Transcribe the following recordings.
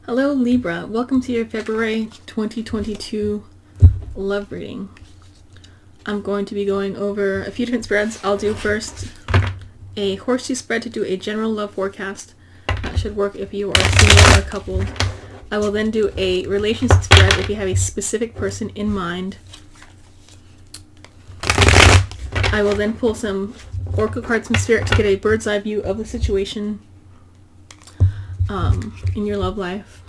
Hello Libra, welcome to your February 2022 love reading. I'm going to be going over a few different spreads. I'll do first a horseshoe spread to do a general love forecast. That should work if you are single or coupled. I will then do a relationship spread if you have a specific person in mind. I will then pull some oracle cards from Spirit to get a bird's eye view of the situation in your love life.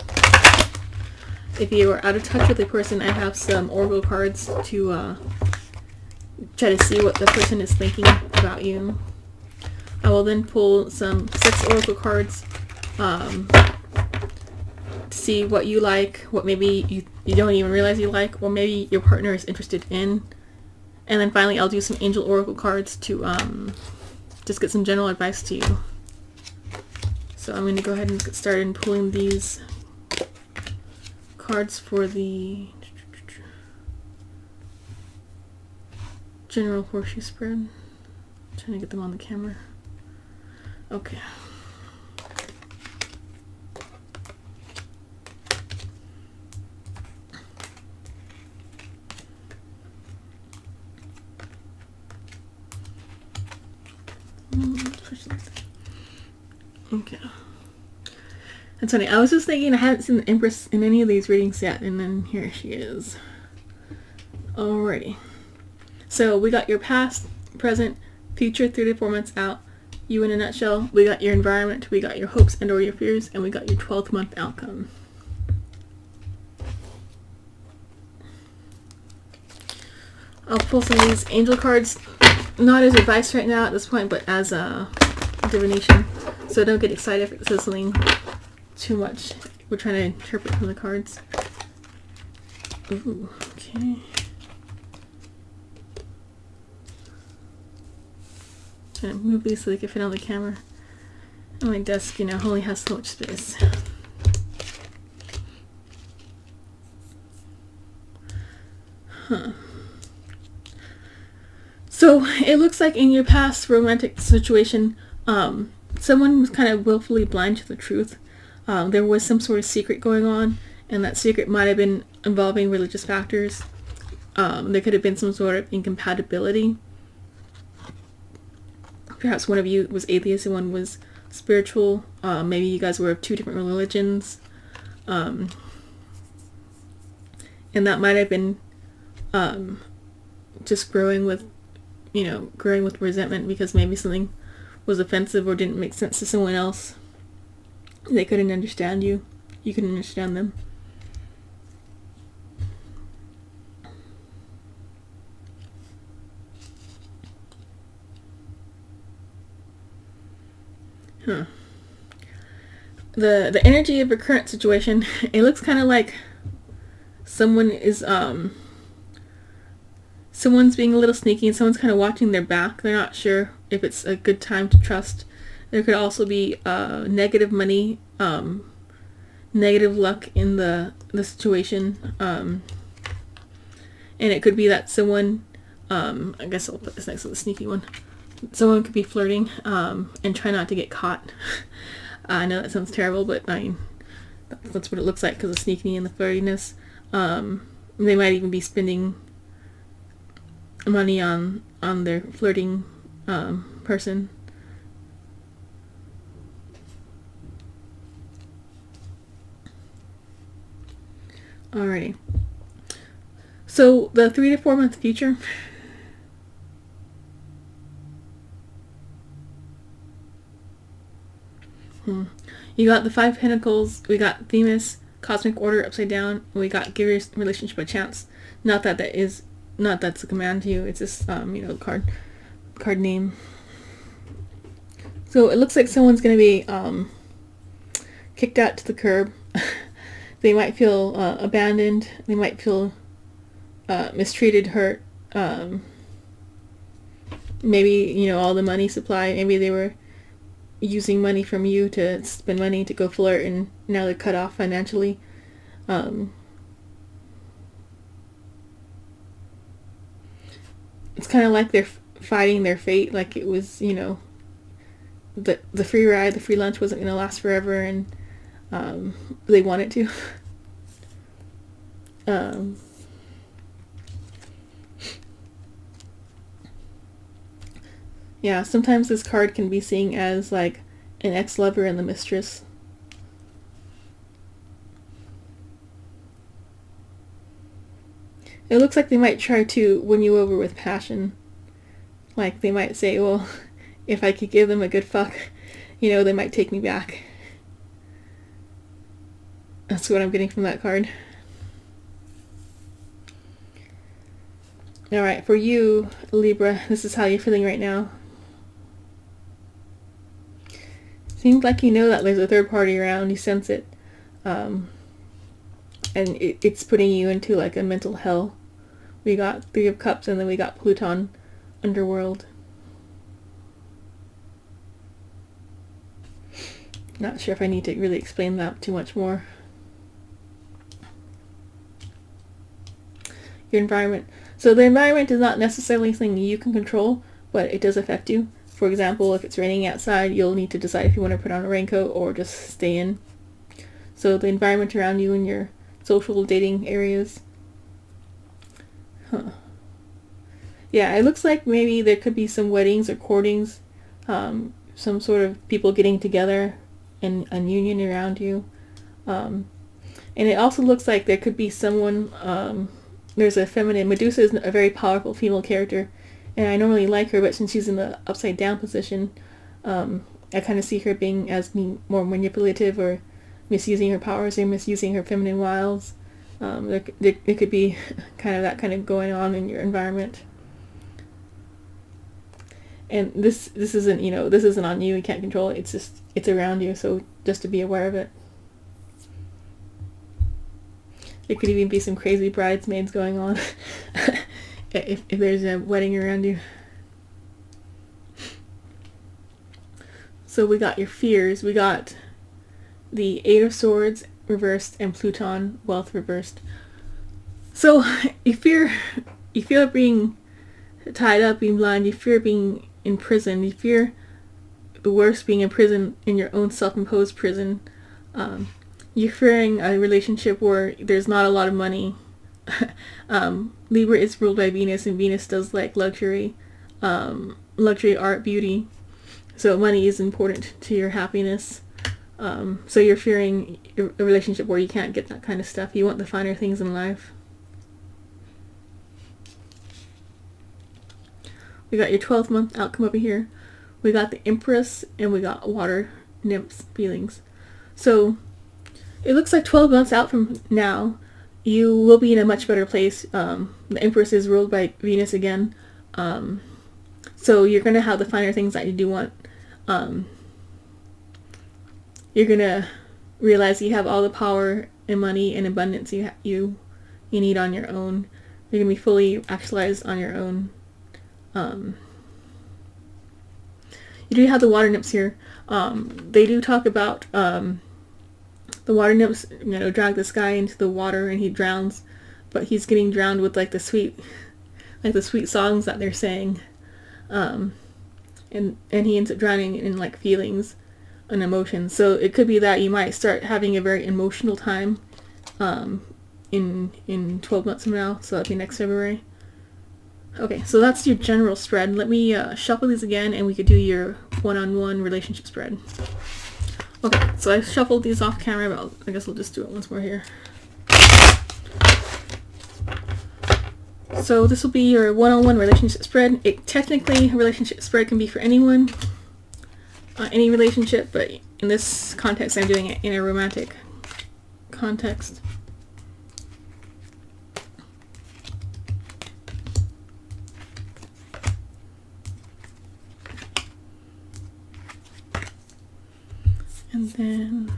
If you are out of touch with a person, I have some oracle cards to try to see what the person is thinking about you. I will then pull some sex oracle cards to see what you like, what maybe you don't even realize you like, or maybe your partner is interested in. And then finally I'll do some angel oracle cards to just get some general advice to you. So I'm going to go ahead and get started in pulling these cards for the general horseshoe spread. I'm trying to get them on the camera. Okay. Okay. That's funny. I was just thinking I haven't seen the Empress in any of these readings yet, and then here she is. Alrighty. So we got your past, present, future 3 to 4 months out. You in a nutshell. We got your environment, we got your hopes and or your fears, and we got your 12th month outcome. I'll pull some of these angel cards, not as advice right now at this point, but as a divination. So don't get excited if it says something too much. We're trying to interpret from the cards. Ooh, okay. Trying to move these so they can fit on the camera. And my desk, only has so much space. Huh. So it looks like in your past romantic situation, someone was kind of willfully blind to the truth. There was some sort of secret going on, and that secret might have been involving religious factors. There could have been some sort of incompatibility. Perhaps one of you was atheist and one was spiritual. Maybe you guys were of 2 different religions. And that might have been just growing with resentment because maybe something was offensive or didn't make sense to someone else. They couldn't understand you. You couldn't understand them. Huh. The energy of your current situation, it looks kind of like someone is someone's being a little sneaky and someone's kind of watching their back. They're not sure if it's a good time to trust. There could also be negative money, negative luck in the situation. And it could be that someone, I guess I'll put this next to the sneaky one. Someone could be flirting and try not to get caught. I know that sounds terrible, but that's what it looks like because of sneaking and the flirtiness. They might even be spending money on their flirting person. Alrighty. So the 3 to 4 month future. You got the 5 Pentacles. We got Themis, Cosmic Order upside down. And we got Give Your Relationship a Chance. Not that that's a command to you. It's just card name. So it looks like someone's gonna be kicked out to the curb. They might feel abandoned. They might feel mistreated, hurt. Maybe all the money supply. Maybe they were using money from you to spend money to go flirt, and now they're cut off financially. It's kind of like they're fighting their fate, like it was, the free ride, the free lunch wasn't going to last forever, and they want it to. Yeah, sometimes this card can be seen as like an ex-lover and the mistress. It looks like they might try to win you over with passion. Like, they might say, well, if I could give them a good fuck, you know, they might take me back. That's what I'm getting from that card. Alright, for you, Libra, this is how you're feeling right now. Seems like you know that there's a third party around, you sense it. And it's putting you into like a mental hell. We got Three of Cups and then we got Pluton, underworld. Not sure if I need to really explain that too much more. Your environment. So the environment is not necessarily something you can control, but it does affect you. For example, if it's raining outside, you'll need to decide if you want to put on a raincoat or just stay in. So the environment around you and your social dating areas. Huh. Yeah, it looks like maybe there could be some weddings or courtings, some sort of people getting together and a union around you. And it also looks like there could be someone, there's a feminine, Medusa is a very powerful female character, and I normally like her, but since she's in the upside down position, I kind of see her being more manipulative or misusing her powers or misusing her feminine wiles. There could be kind of that kind of going on in your environment. And this isn't, you know, this isn't on you, you can't control it, it's around you, so just to be aware of it. There could even be some crazy bridesmaids going on if there's a wedding around you. So we got your fears, we got the Eight of Swords reversed and Pluton, wealth reversed. So you fear being tied up, being blind, you fear being in prison, you fear the worst, being in prison, in your own self-imposed prison. You're fearing a relationship where there's not a lot of money. Libra is ruled by Venus, and Venus does like luxury, art, beauty. So money is important to your happiness. So you're fearing a relationship where you can't get that kind of stuff. You want the finer things in life. We got your 12th month outcome over here. We got the Empress and we got water nymphs feelings. So it looks like 12 months out from now, you will be in a much better place. The Empress is ruled by Venus again. So you're going to have the finer things that you do want. You're going to realize you have all the power and money and abundance you need on your own. You're going to be fully actualized on your own. You do have the water nymphs here. They do talk about the water nymphs, you know, drag this guy into the water and he drowns, but he's getting drowned with like the sweet songs that they're saying, and he ends up drowning in like feelings and emotions. So it could be that you might start having a very emotional time in 12 months from now. So that'd be next February. Okay, so that's your general spread. Let me shuffle these again and we could do your one-on-one relationship spread. Okay, so I shuffled these off camera, but I guess we'll just do it once more here. So this will be your one-on-one relationship spread. Technically, a relationship spread can be for anyone, any relationship, but in this context, I'm doing it in a romantic context. And then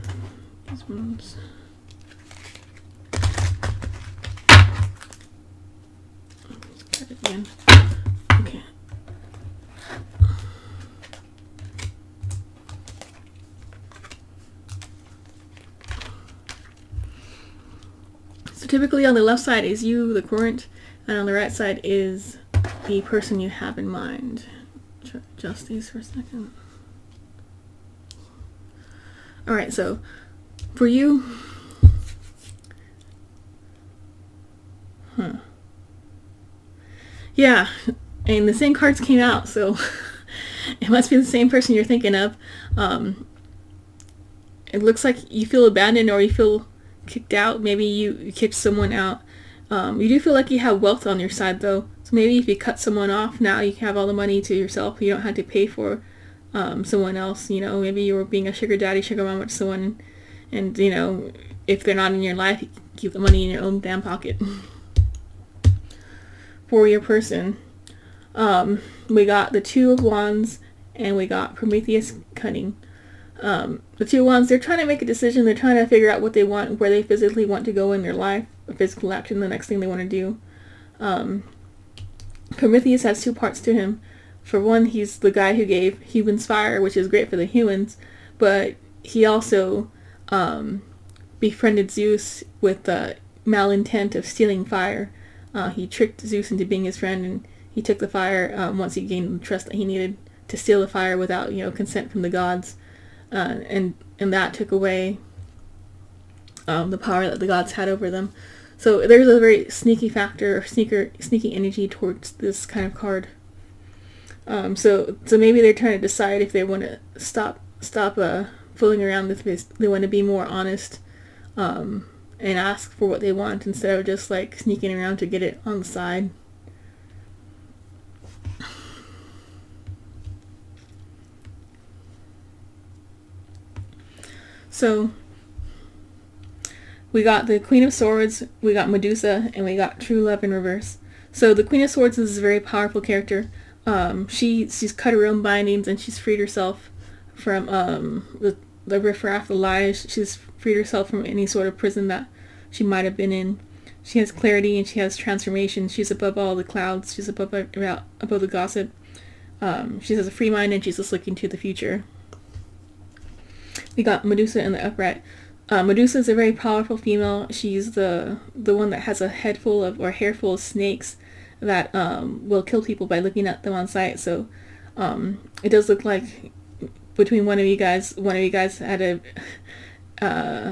these ones. Let's cut it again. Okay. So typically on the left side is you, the current, and on the right side is the person you have in mind. Adjust these for a second. Alright, so For you, yeah, and the same cards came out, so it must be the same person you're thinking of. It looks like you feel abandoned or you feel kicked out. Maybe you kicked someone out. You do feel like you have wealth on your side, though. So maybe if you cut someone off, now you have all the money to yourself. You don't have to pay for someone else. You know, maybe you were being a sugar daddy, sugar mama to someone, and you know, if they're not in your life, you keep the money in your own damn pocket. For your person, we got the Two of Wands and we got Prometheus Cunning. The Two of Wands, they're trying to make a decision. They're trying to figure out what they want, where they physically want to go in their life, a physical action, the next thing they want to do. Prometheus has two parts to him. For one, he's the guy who gave humans fire, which is great for the humans, but he also befriended Zeus with the malintent of stealing fire. He tricked Zeus into being his friend, and he took the fire once he gained the trust that he needed to steal the fire without, you know, consent from the gods, and that took away the power that the gods had over them. So there's a very sneaky factor, or sneaky energy towards this kind of card. So maybe they're trying to decide if they want to stop fooling around with this. They want to be more honest and ask for what they want instead of just like sneaking around to get it on the side. So we got the Queen of Swords, we got Medusa, and we got True Love in reverse. So the Queen of Swords is a very powerful character. She's cut her own bindings and she's freed herself from the riffraff, the lies. She's freed herself from any sort of prison that she might have been in. She has clarity and she has transformation. She's above all the clouds. She's above the gossip. She has a free mind and she's just looking to the future. We got Medusa in the upright. Medusa is a very powerful female. She's the one that has a head full of, or hair full of snakes that will kill people by looking at them on sight. So it does look like between one of you guys had a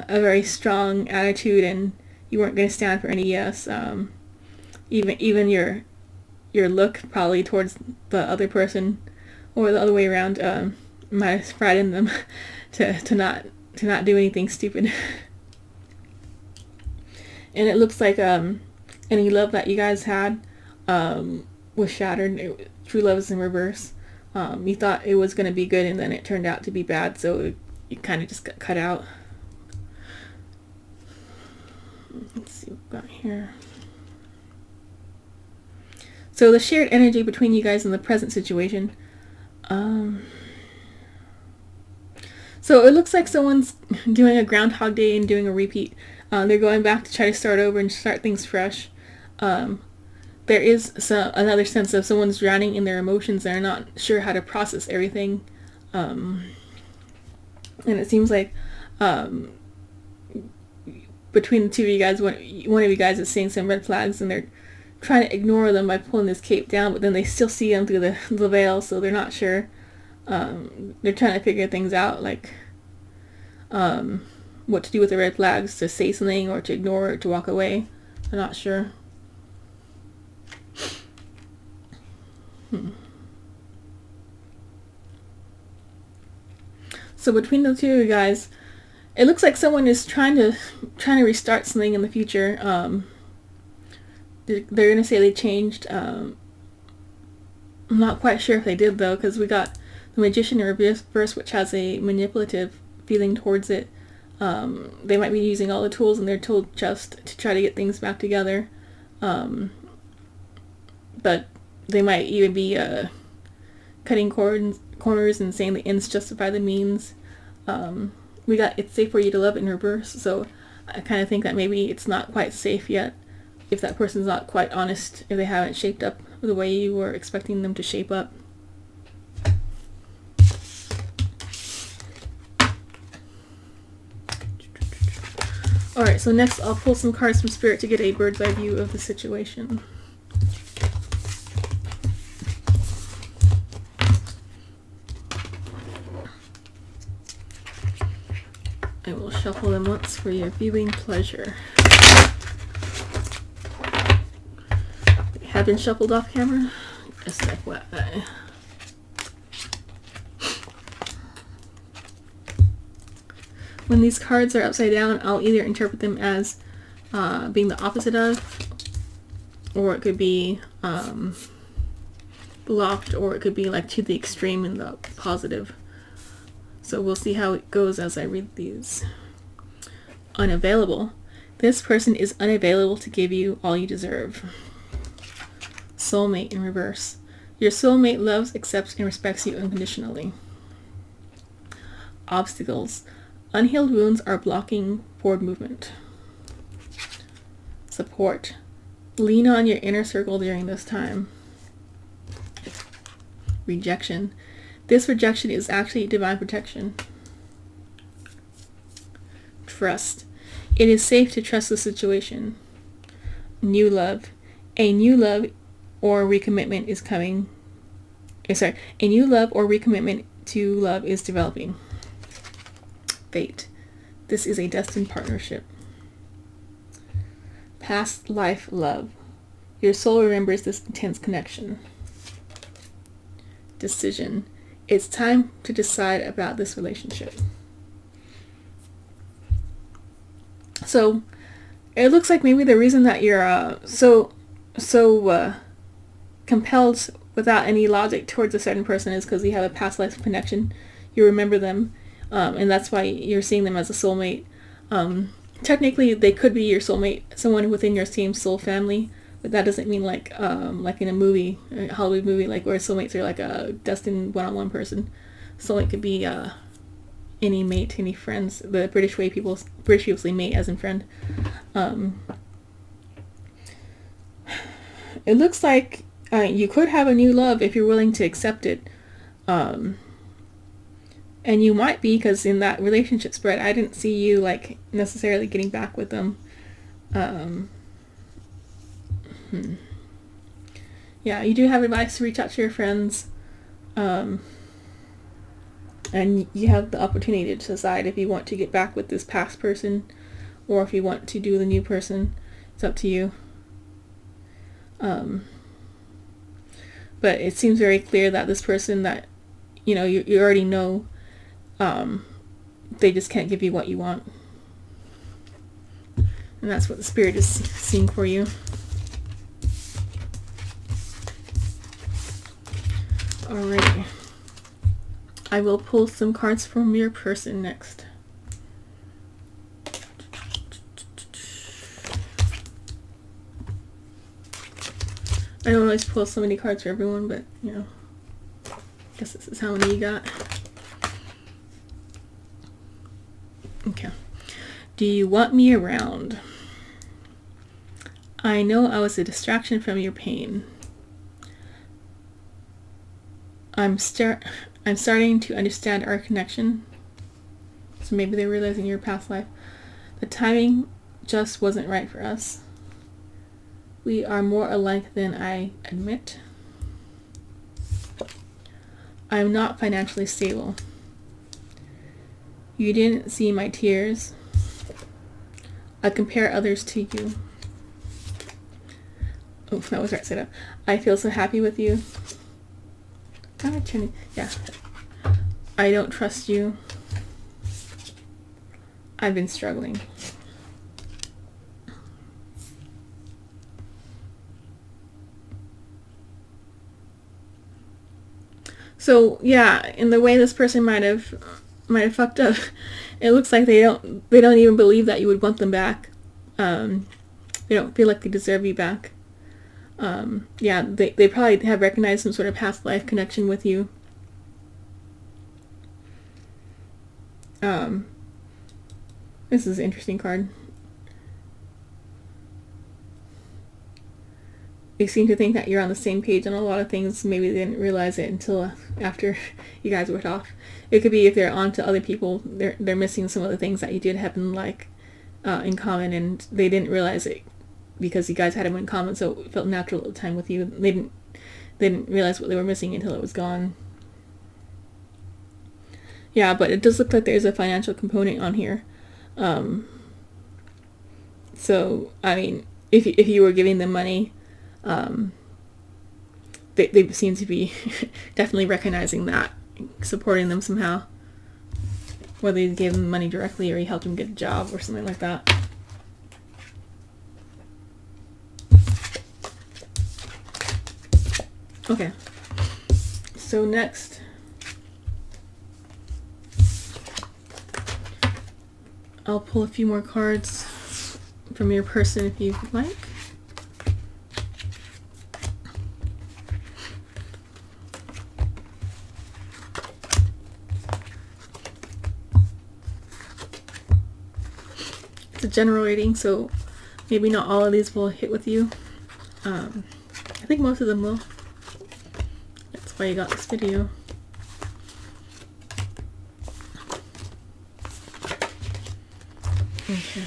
very strong attitude and you weren't going to stand for any yes. Even your look probably towards the other person, or the other way around, might have frightened them to not do anything stupid. And it looks like any love that you guys had was shattered. True love is in reverse. You thought it was going to be good and then it turned out to be bad, so you kind of just got cut out. Let's see what we've got here. So the shared energy between you guys in the present situation. So it looks like someone's doing a Groundhog Day and doing a repeat. They're going back to try to start over and start things fresh. There is another sense of someone's drowning in their emotions and are not sure how to process everything. And it seems like between the two of you guys, one of you guys is seeing some red flags and they're trying to ignore them by pulling this cape down, but then they still see them through the veil, so they're not sure. They're trying to figure things out, like what to do with the red flags, to say something or to ignore or to walk away. I'm not sure. So between the two of you guys, it looks like someone is trying to restart something in the future. They're gonna say they changed. I'm not quite sure if they did though, because we got the Magician in reverse, which has a manipulative feeling towards it. They might be using all the tools in their tool chest to try to get things back together. But they might even be cutting corners and saying the ends justify the means. We got It's Safe for You to Love in reverse, so I kind of think that maybe it's not quite safe yet if that person's not quite honest, if they haven't shaped up the way you were expecting them to shape up. Alright, so next I'll pull some cards from Spirit to get a bird's eye view of the situation. I will shuffle them once for your viewing pleasure. They have been shuffled off camera. Just FYI. When these cards are upside down, I'll either interpret them as being the opposite of, or it could be blocked, or it could be like to the extreme in the positive. So we'll see how it goes as I read these. Unavailable. This person is unavailable to give you all you deserve. Soulmate in reverse. Your soulmate loves, accepts, and respects you unconditionally. Obstacles. Unhealed wounds are blocking forward movement. Support. Lean on your inner circle during this time. Rejection. This rejection is actually divine protection. Trust. It is safe to trust the situation. New love. A new love or recommitment is coming. A new love or recommitment to love is developing. Fate. This is a destined partnership. Past life love. Your soul remembers this intense connection. Decision. It's time to decide about this relationship. So it looks like maybe the reason that you're so compelled without any logic towards a certain person is because you have a past life connection. You remember them. And that's why you're seeing them as a soulmate. Technically, they could be your soulmate, someone within your same soul family, but that doesn't mean like in a movie, a Hollywood movie, like where soulmates are like a destined one-on-one person. Soulmate could be any mate, any friends. The British people say mate as in friend. It looks like you could have a new love if you're willing to accept it. And you might be, because in that relationship spread, I didn't see you like necessarily getting back with them. Yeah, you do have advice to reach out to your friends. And you have the opportunity to decide if you want to get back with this past person or if you want to do the new person. It's up to you. But it seems very clear that this person that, you already know, they just can't give you what you want. And that's what the Spirit is seeing for you. Alright. I will pull some cards from your person next. I don't always pull so many cards for everyone, but, I guess this is how many you got. Okay. Do you want me around? I know I was a distraction from your pain. I'm starting to understand our connection. So maybe they're realizing your past life. The timing just wasn't right for us. We are more alike than I admit. I'm not financially stable. You didn't see my tears. I compare others to you. Oh, that was right side up. I feel so happy with you. Yeah. I don't trust you. I've been struggling. So yeah, in the way this person might have fucked up, it looks like they don't even believe that you would want them back. They don't feel like they deserve you back. Yeah, they probably have recognized some sort of past life connection with you. This is an interesting card. They seem to think that you're on the same page on a lot of things. Maybe they didn't realize it until after you guys went off. It could be if they're on to other people, they're missing some of the things that you did have in common, and they didn't realize it because you guys had them in common, so it felt natural at the time with you. They didn't realize what they were missing until it was gone. Yeah, but it does look like there's a financial component on here. So, I mean, if you were giving them money, they seem to be definitely recognizing that, supporting them somehow. Whether you gave them money directly or you helped them get a job or something like that. Okay. So next, I'll pull a few more cards from your person if you like. It's a general reading, so maybe not all of these will hit with you. I think most of them will. That's why you got this video. Okay.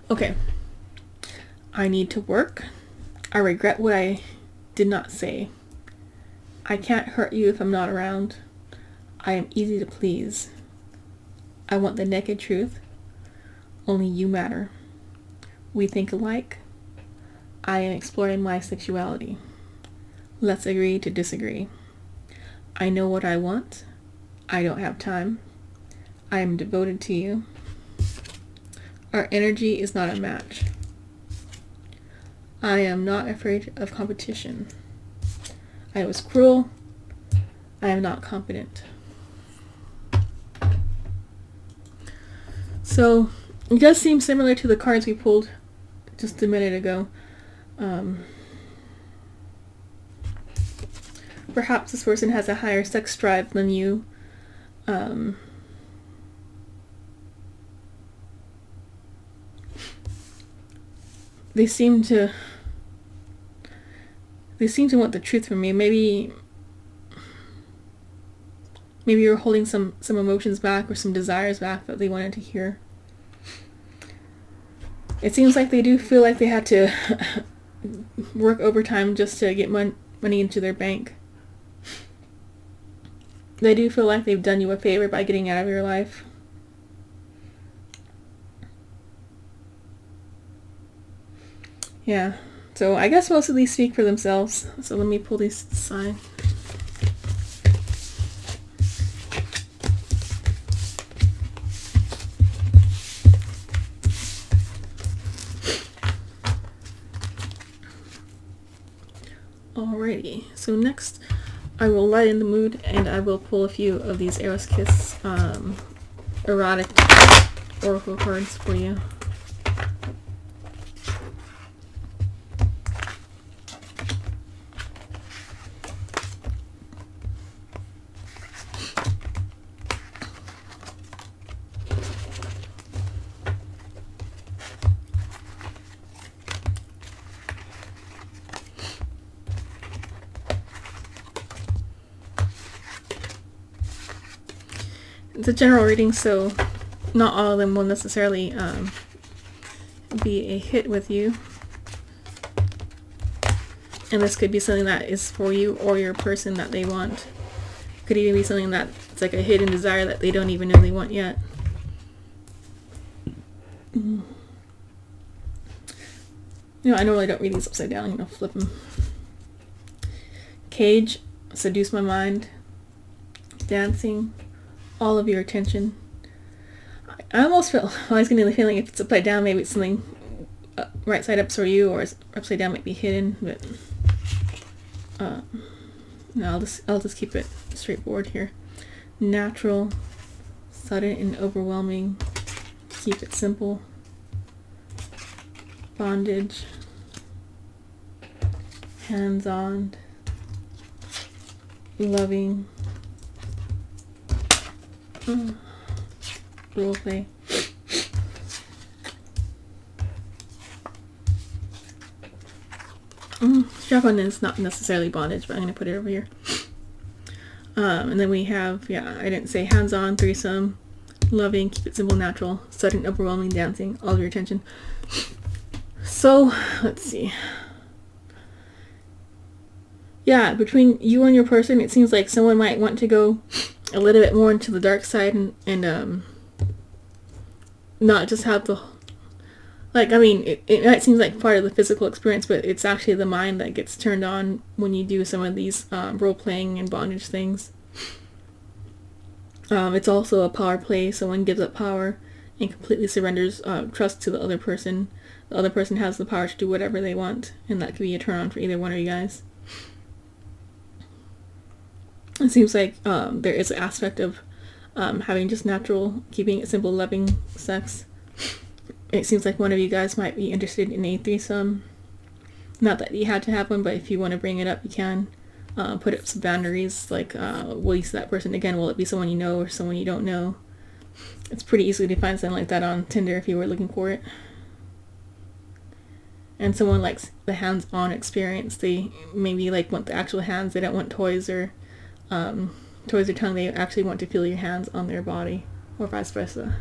Okay. I need to work. I regret what I did not say. I can't hurt you if I'm not around. I am easy to please. I want the naked truth. Only you matter. We think alike. I am exploring my sexuality. Let's agree to disagree. I know what I want. I don't have time. I am devoted to you. Our energy is not a match. I am not afraid of competition. I was cruel. I am not competent. So, it does seem similar to the cards we pulled just a minute ago. Perhaps this person has a higher sex drive than you. They seem to want the truth from you. Maybe you're holding some emotions back or some desires back that they wanted to hear. It seems like they do feel like they had to work overtime just to get money into their bank. They do feel like they've done you a favor by getting out of your life. Yeah, so I guess most of these speak for themselves. So let me pull these aside. Alrighty, so next I will lighten the mood and I will pull a few of these Eros Kiss erotic oracle cards for you. It's a general reading, so not all of them will necessarily be a hit with you. And this could be something that is for you or your person that they want. Could even be something that's like a hidden desire that they don't even know they want yet. You know, I normally don't read these upside down, you know, flip them. Cage, seduce my mind. Dancing, all of your attention. I almost feel, I was getting the feeling if it's upside down, maybe it's something right side up for you, or upside down might be hidden, but no, I'll just keep it straightforward here. Natural, sudden and overwhelming. Keep it simple. Bondage. Hands-on. Loving. Role play. Strap-on is not necessarily bondage, but I'm going to put it over here. And then we have, yeah, I didn't say hands-on, threesome, loving, keep it simple, natural, sudden, overwhelming, dancing, all of your attention. So, let's see. Yeah, between you and your person, it seems like someone might want to go a little bit more into the dark side and not just have the, like, I mean, it might seem like part of the physical experience, but it's actually the mind that gets turned on when you do some of these role-playing and bondage things. It's also a power play. Someone gives up power and completely surrenders trust to the other person. The other person has the power to do whatever they want, and that could be a turn-on for either one of you guys. It seems like there is an aspect of having just natural, keeping it simple, loving sex. It seems like one of you guys might be interested in a threesome. Not that you had to have one, but if you want to bring it up, you can. Put up some boundaries, like, will you see that person again? Will it be someone you know or someone you don't know? It's pretty easy to find something like that on Tinder if you were looking for it. And someone likes the hands-on experience. They maybe like want the actual hands. They don't want toys or tongue. They actually want to feel your hands on their body, or vice versa.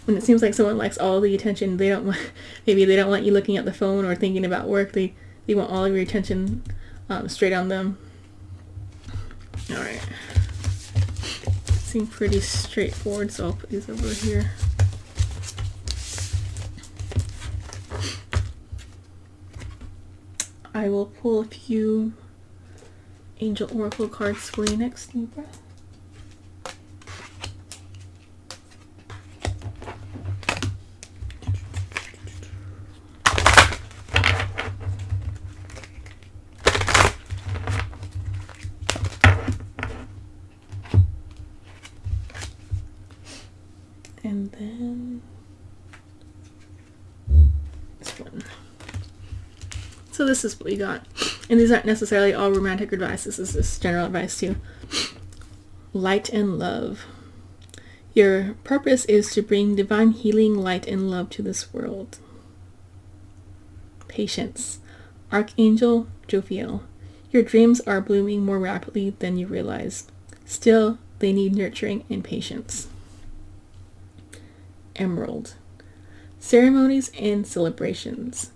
And it seems like someone likes all the attention. They don't want, maybe they don't want you looking at the phone or thinking about work. They want all of your attention straight on them. Alright. Seem pretty straightforward, so I'll put these over here. I will pull a few Angel Oracle cards for you next, Libra. And then this one. So this is what we got. And these aren't necessarily all romantic advice. This is just general advice too. Light and love. Your purpose is to bring divine healing, light, and love to this world. Patience. Archangel Jophiel. Your dreams are blooming more rapidly than you realize. Still, they need nurturing and patience. Emerald. Ceremonies and celebrations.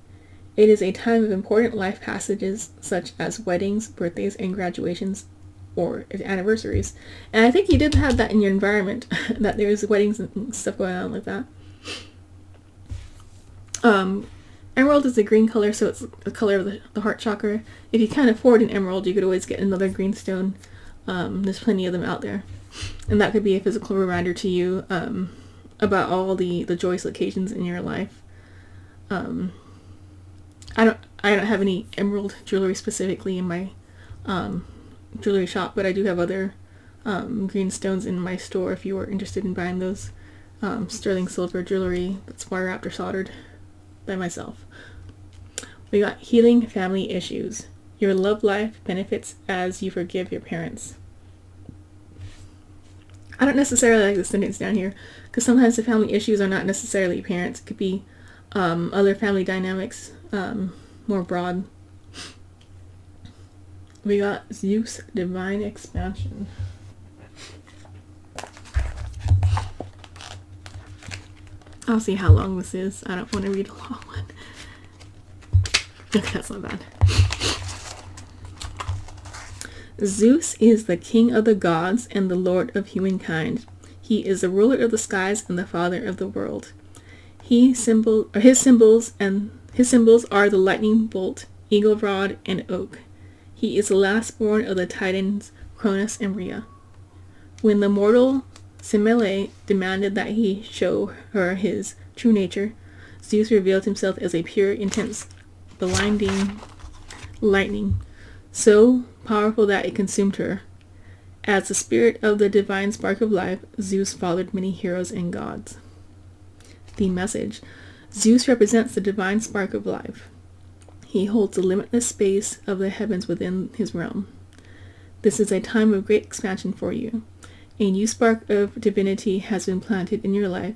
It is a time of important life passages such as weddings, birthdays, and graduations, or anniversaries. And I think you did have that in your environment, that there's weddings and stuff going on like that. Emerald is a green color, so it's the color of the heart chakra. If you can't afford an emerald, you could always get another green stone. There's plenty of them out there. And that could be a physical reminder to you about all the joyous occasions in your life. I don't have any emerald jewelry specifically in my jewelry shop, but I do have other green stones in my store if you are interested in buying those. Sterling silver jewelry that's wire wrapped or soldered by myself. We got healing family issues. Your love life benefits as you forgive your parents. I don't necessarily like the sentence down here, because sometimes the family issues are not necessarily parents. It could be other family dynamics, more broad. We got Zeus, divine expansion. I'll see how long this is. I don't want to read a long one. Okay, that's not bad. Zeus is the king of the gods and the lord of humankind. He is the ruler of the skies and the father of the world. His symbols are the lightning bolt, eagle rod, and oak. He is the last born of the Titans Cronus and Rhea. When the mortal Semele demanded that he show her his true nature, Zeus revealed himself as a pure, intense, blinding lightning, so powerful that it consumed her. As the spirit of the divine spark of life, Zeus fathered many heroes and gods. The message. Zeus represents the divine spark of life. He holds the limitless space of the heavens within his realm. This is a time of great expansion for you. A new spark of divinity has been planted in your life,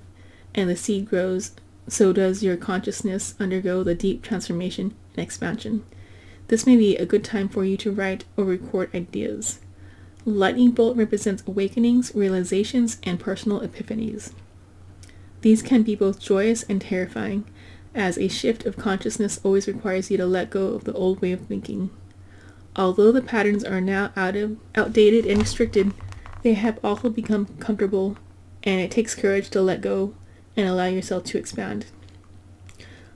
and the seed grows, so does your consciousness undergo the deep transformation and expansion. This may be a good time for you to write or record ideas. Lightning bolt represents awakenings, realizations, and personal epiphanies. These can be both joyous and terrifying, as a shift of consciousness always requires you to let go of the old way of thinking. Although the patterns are now outdated and restricted, they have also become comfortable, and it takes courage to let go and allow yourself to expand.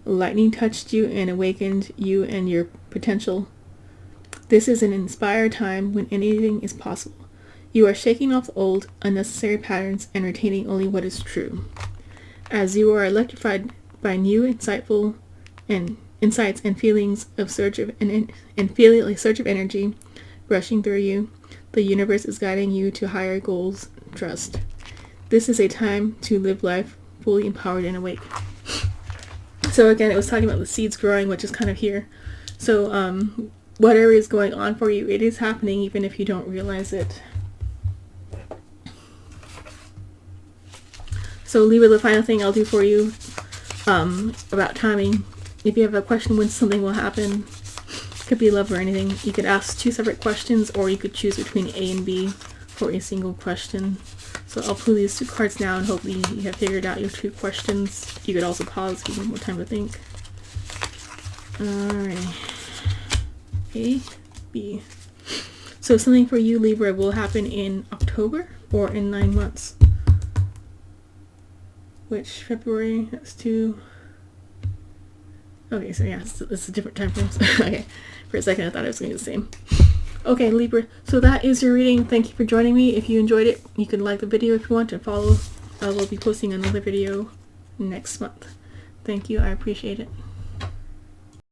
Lightning touched you and awakened you and your potential. This is an inspired time when anything is possible. You are shaking off old, unnecessary patterns and retaining only what is true. As you are electrified by new, insightful and insights and feelings of surge of energy rushing through you, the universe is guiding you to higher goals. Trust. This is a time to live life fully empowered and awake. So again, it was talking about the seeds growing, which is kind of here. So whatever is going on for you, it is happening even if you don't realize it. So Libra, the final thing I'll do for you about timing. If you have a question when something will happen, could be love or anything, you could ask 2 separate questions, or you could choose between A and B for a single question. So I'll pull these 2 cards now, and hopefully you have figured out your 2 questions. You could also pause, give you more time to think. Alright. A, B. So something for you, Libra, will happen in October or in 9 months. Which, February, that's 2. Okay, so yeah, it's a different time frame. Okay, for a second I thought it was going to be the same. Okay, Libra, so that is your reading. Thank you for joining me. If you enjoyed it, you can like the video if you want and follow. I will be posting another video next month. Thank you, I appreciate it.